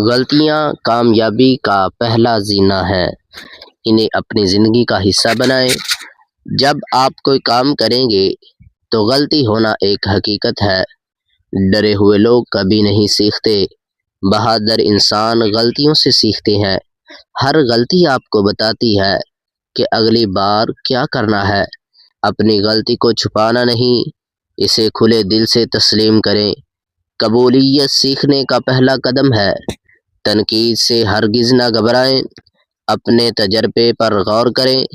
غلطیاں کامیابی کا پہلا زینہ ہے، انہیں اپنی زندگی کا حصہ بنائیں۔ جب آپ کوئی کام کریں گے تو غلطی ہونا ایک حقیقت ہے۔ ڈرے ہوئے لوگ کبھی نہیں سیکھتے، بہادر انسان غلطیوں سے سیکھتے ہیں۔ ہر غلطی آپ کو بتاتی ہے کہ اگلی بار کیا کرنا ہے۔ اپنی غلطی کو چھپانا نہیں، اسے کھلے دل سے تسلیم کریں۔ قبولیت سیکھنے کا پہلا قدم ہے۔ تنقید سے ہرگز نہ گھبرائیں، اپنے تجربے پر غور کریں،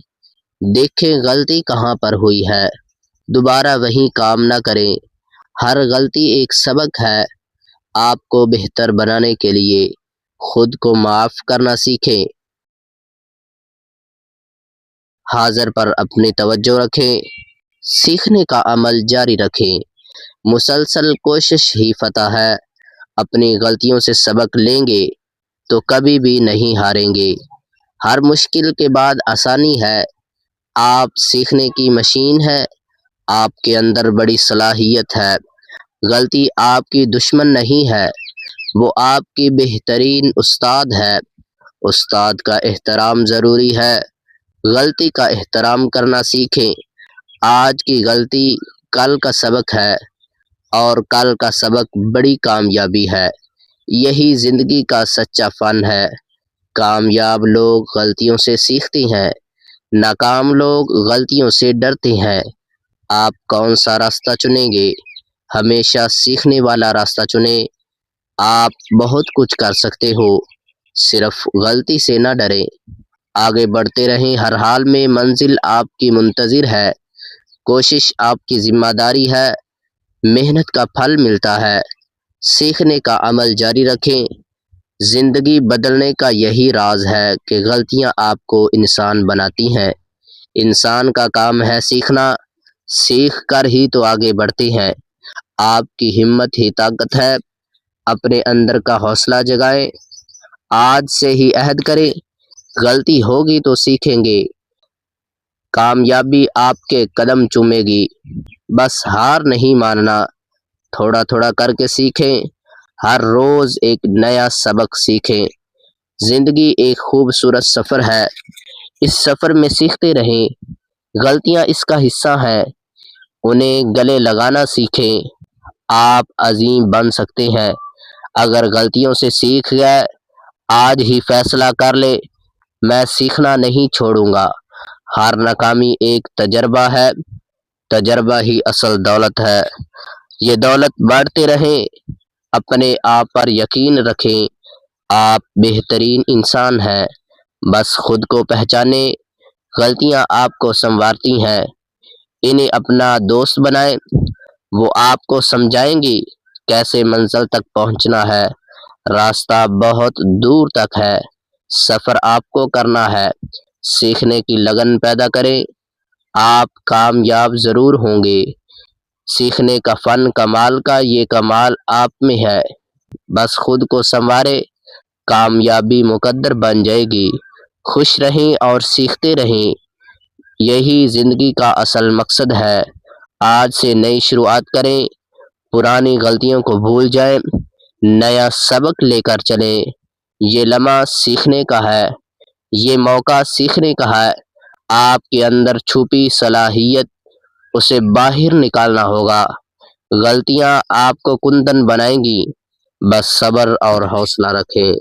دیکھیں غلطی کہاں پر ہوئی ہے، دوبارہ وہی کام نہ کریں۔ ہر غلطی ایک سبق ہے۔ آپ کو بہتر بنانے کے لیے خود کو معاف کرنا سیکھیں۔ حاضر پر اپنی توجہ رکھیں، سیکھنے کا عمل جاری رکھیں۔ مسلسل کوشش ہی فتح ہے۔ اپنی غلطیوں سے سبق لیں گے تو کبھی بھی نہیں ہاریں گے۔ ہر مشکل کے بعد آسانی ہے۔ آپ سیکھنے کی مشین ہے، آپ کے اندر بڑی صلاحیت ہے۔ غلطی آپ کی دشمن نہیں ہے، وہ آپ کی بہترین استاد ہے۔ استاد کا احترام ضروری ہے، غلطی کا احترام کرنا سیکھیں۔ آج کی غلطی کل کا سبق ہے، اور کل کا سبق بڑی کامیابی ہے۔ یہی زندگی کا سچا فن ہے۔ کامیاب لوگ غلطیوں سے سیکھتے ہیں، ناکام لوگ غلطیوں سے ڈرتے ہیں۔ آپ کون سا راستہ چنیں گے؟ ہمیشہ سیکھنے والا راستہ چنیں۔ آپ بہت کچھ کر سکتے ہو، صرف غلطی سے نہ ڈریں۔ آگے بڑھتے رہیں، ہر حال میں منزل آپ کی منتظر ہے۔ کوشش آپ کی ذمہ داری ہے، محنت کا پھل ملتا ہے۔ سیکھنے کا عمل جاری رکھیں۔ زندگی بدلنے کا یہی راز ہے کہ غلطیاں آپ کو انسان بناتی ہیں۔ انسان کا کام ہے سیکھنا، سیکھ کر ہی تو آگے بڑھتے ہیں۔ آپ کی ہمت ہی طاقت ہے۔ اپنے اندر کا حوصلہ جگائیں، آج سے ہی عہد کریں، غلطی ہوگی تو سیکھیں گے۔ کامیابی آپ کے قدم چومے گی، بس ہار نہیں ماننا۔ تھوڑا تھوڑا کر کے سیکھیں، ہر روز ایک نیا سبق سیکھیں۔ زندگی ایک خوبصورت سفر ہے، اس سفر میں سیکھتے رہیں۔ غلطیاں اس کا حصہ ہیں، انہیں گلے لگانا سیکھیں۔ آپ عظیم بن سکتے ہیں اگر غلطیوں سے سیکھ گئے۔ آج ہی فیصلہ کر لے، میں سیکھنا نہیں چھوڑوں گا۔ ہر ناکامی ایک تجربہ ہے، تجربہ ہی اصل دولت ہے۔ یہ دولت بانٹتے رہیں، اپنے آپ پر یقین رکھیں۔ آپ بہترین انسان ہیں، بس خود کو پہچانیں۔ غلطیاں آپ کو سنوارتی ہیں، انہیں اپنا دوست بنائیں۔ وہ آپ کو سمجھائیں گی کیسے منزل تک پہنچنا ہے۔ راستہ بہت دور تک ہے، سفر آپ کو کرنا ہے۔ سیکھنے کی لگن پیدا کریں، آپ کامیاب ضرور ہوں گے۔ سیکھنے کا فن کمال کا، یہ کمال آپ میں ہے۔ بس خود کو سنوارے، کامیابی مقدر بن جائے گی۔ خوش رہیں اور سیکھتے رہیں، یہی زندگی کا اصل مقصد ہے۔ آج سے نئی شروعات کریں، پرانی غلطیوں کو بھول جائیں، نیا سبق لے کر چلیں۔ یہ لمحہ سیکھنے کا ہے، یہ موقع سیکھنے کا ہے۔ آپ کے اندر چھپی صلاحیت، اسے باہر نکالنا ہوگا۔ غلطیاں آپ کو کندن بنائیں گی، بس صبر اور حوصلہ رکھیں۔